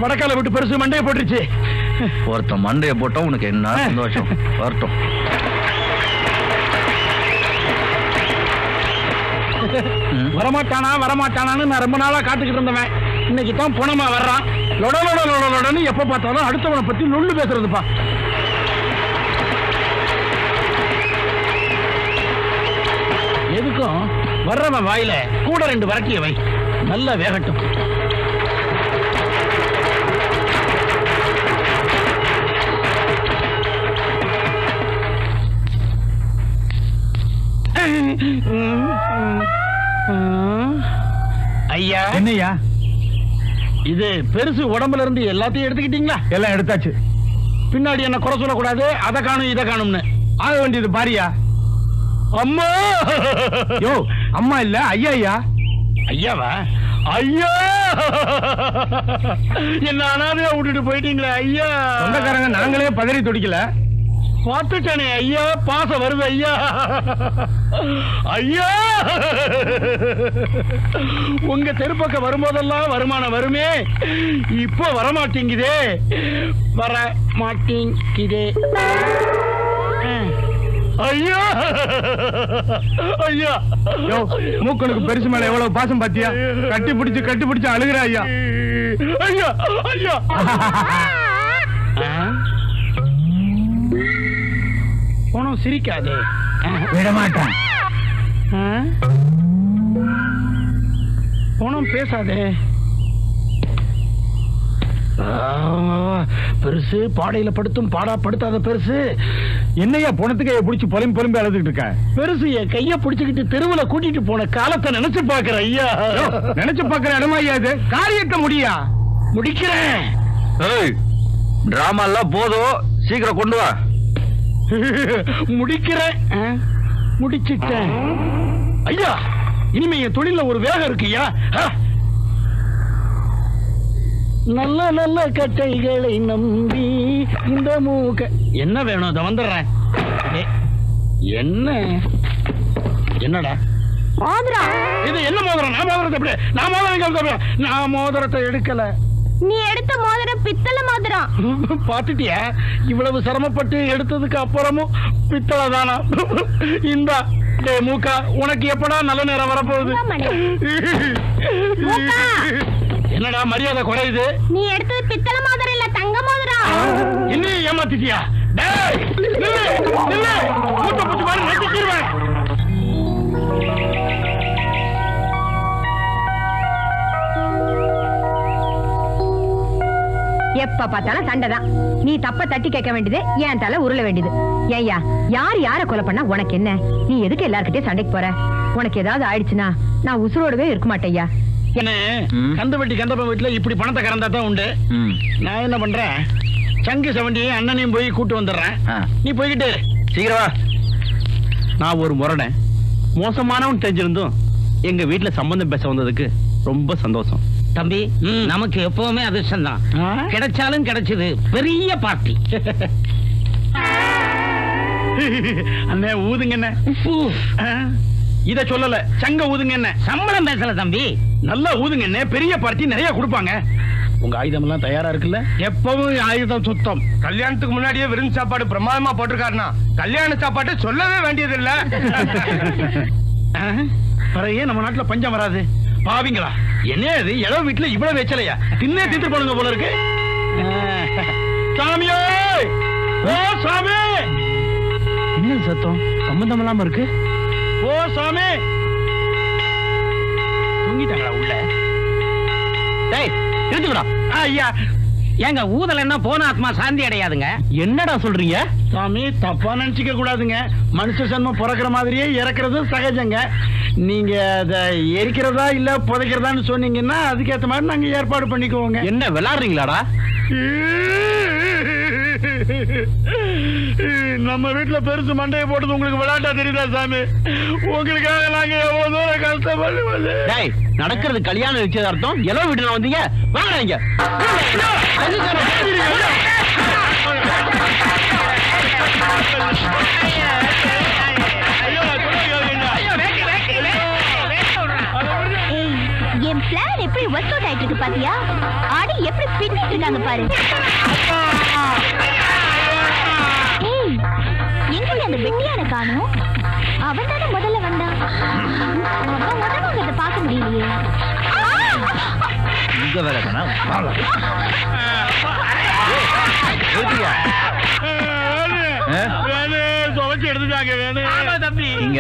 வடக்கால விட்டு பெருசு மண்டையை போட்டுருச்சு. ஒருத்தன் மண்டையை போட்டா உனக்கு என்ன சந்தோஷம் வரட்டும். வரமாட்டானான்னு நான் ரொம்ப நாளா காத்துக்கிட்டு இருந்தவன். இன்னைக்கு தான் புனமா வர்றான். லொடன்னு எப்ப பார்த்தாலும் அடுத்தவனை பத்தி நொல்லு பேசுறதுப்பா. எதுக்கும் வர்றவன் வாயில கூட 2 வரட்டிய வை, நல்லா வேகட்டும். ஐயா. என்னையா இது பெருசு உடம்புல இருந்து எல்லாத்தையும் எடுத்துக்கிட்டீங்களா? எல்லாம் எடுத்தாச்சு. பின்னாடி என்ன குறை சொல்லக்கூடாது, அதை காணும் இதை காணும்னு. ஆக வேண்டியது பாரியா. அம்மா யோ அம்மா இல்ல ஐயா. ஐயா ஐயாவா? ஐயா என்ன அனாதையா விட்டுட்டு போயிட்டீங்களே ஐயா. சொந்தக்காரங்க நாங்களே பதறி துடிக்கல. பார்த்துட்டேனே ஐயா, பாசம் வருது ஐயா. ஐயா உங்க தெருப்பக்கம் வரும்போதெல்லாம் வருமானம் வருமே, இப்போ வரமாட்டேங்குதே. வர மாட்டேங்குதே ஐயா. ஐயா மூக்கனுக்கு பெருசு மேல எவ்வளவு பாசம் பாத்தியா? கட்டி பிடிச்சு அழுகிற ஐயா. ஐயா ஐயா போனோம் சிரிக்காதே. விடமாட்டான். போனோம் பேசாதே. பெருசு பாடையில படுத்தும் பாடா படுத்தாத பெருசு. என்னையா போனதுக்கு பிடிச்சி புலம்பி அழுதுகிட்டு இருக்க? பெருசு என் கைய பிடிச்சுக்கிட்டு தெருவுல கூட்டிட்டு போன காலத்தை நினைச்சு பாக்குற ஐயா. நினைச்சு பாக்குற இடமா ஐயா இது? காரியத்தை முடியா? முடிக்கிறேன். டிராமா எல்லாம் போதும், சீக்கிரம் கொண்டு வா. முடிக்கிறேன். முடிச்சிட்டேன் ஐயா. இனிமே என் தொழில ஒரு வேகம் இருக்குயா. நல்ல நல்ல கட்டைகளை நம்பி இந்த மூக்க. என்ன வேணும்? இதை வந்துடுறேன். என்ன என்னடா மோதிரம்? இது என்ன மோதிரம்? நான் மோதிரத்தை எடுக்கல. நீ எடுத்த மோதிரம் பித்தளை மோதிரம். பாத்துட்டியா? இவ்வளவு சிரமப்பட்டு எடுத்ததுக்கு அப்புறமும் பித்தளை தானா? இந்தா மூக்கா, உனக்கு எப்படா நல்ல நேரம் வரப்போகுது? என்னடா மரியாதை குறையுது? நீ எடுத்தது பித்தளை மோதிரம் இல்ல, தங்க மோதிரம். என்ன ஏமாத்திட்டியா? எப்ப பார்த்தாலும் சண்டைதான். நீ தப்ப தட்டி கேட்க வேண்டியது, ஏன் தலை உருள வேண்டியது. ஏய்யா, யார் யார கொலை பண்ணா உனக்கு என்ன? நீ எதுக்கு எல்லார்கிட்டயும் சண்டைக்கு போற? உனக்கு ஏதாவது ஆயிடுச்சுன்னா நான் உசுரோடவே இருக்க மாட்டேயா. என்ன கந்தவெட்டி கந்தப்ப வீட்டுல இப்படி பணத்தை கறந்தா தான் உண்டு. நான் என்ன பண்றேன், சங்கு சவண்டியும் அண்ணனையும் போய் கூட்டு வந்துடுறேன். நீ போய்கிட்டு சீக்கிரமா. நான் ஒரு முரணை மோசமானவன் தெரிஞ்சிருந்தும் எங்க வீட்டுல சம்பந்தம் பேச வந்ததுக்கு ரொம்ப சந்தோஷம். தம்பி, நமக்கு எப்பவுமே அதிர்ஷ்டம் தான். கிடைச்சாலும் கிடைச்சது பெரிய பார்ட்டி. அண்ணே ஊதுங்க என்ன. இத சொல்லல, சங்க ஊதுங்க என்ன. சம்பளம் பேசல தம்பி, நல்லா ஊதுங்க என்ன. பெரிய பார்ட்டி நிறைய கொடுப்பாங்க. உங்க ஆயுதம் எல்லாம் தயாரா இருக்குல்ல? எப்பவும் ஆயுதம் சுத்தம். கல்யாணத்துக்கு முன்னாடியே விருந்து சாப்பாடு பிரமாதமா போட்டிருக்காருனா கல்யாண சாப்பாடு சொல்லவே வேண்டியது இல்ல. பிறகு நம்ம நாட்டுல பஞ்சம் வராது. பாவிங்களா, என்ன இது இளவு வீட்டுல இவ்வளவு வச்சலையா? தின்னே திட்டு போடுங்க போல இருக்கு. சாமியே, ஓ சாமி. என்ன சத்தம் சம்பந்தம் இல்லாம இருக்கு? ஓ சாமி. தூங்கிட்டாங்களா உள்ள? டேய் எடுத்துக்கடா. ஐயா, ஏங்க ஊதல் என்ன போன ஆத்மா சாந்தி அடையாதுங்க. என்னடா சொல்றீங்க? சாமி தப்பா நினைச்சுக்க கூடாதுங்க. மனுஷ ஜன்மம் பிறக்கிற மாதிரியே இறக்குறது சகஜங்க. நீங்க அதை எரிக்கிறதா இல்ல புதைக்கிறதான்னு சொன்னீங்கன்னா அதுக்கேற்ற மாதிரி நாங்க ஏற்பாடு பண்ணிக்குவோங்க. என்ன விளையாடுறீங்களாடா? நம்ம வீட்டுல பெருசு மண்டையை போட்டது உங்களுக்கு விளையாட்டா தெரியுதா சாமி? உங்களுக்காக நாங்க எவ்வளவு தூரம் கஷ்டப்படுவது. டேய், நடக்கிறது கல்யாண நிச்சயதார்த்தம். எவ்வளவு வீட்டுல வந்தீங்க? வாங்க இங்க. என் பிளான் எப்படி ஒர்க் அவுட் ஆயிட்டு இருக்கு பாத்தியா? ஆடி எப்படி பின்னிட்டு இருக்காங்க பாரு. ஏய், எங்க அந்த வெட்டியான காணோம்? அவன் தானே முதல்ல வந்தான். அவன் உடம்புங்கிறத பார்க்க முடியலையே. இங்க வேற துவைச்சு எடுத்துட்டாங்க வேணும். இங்க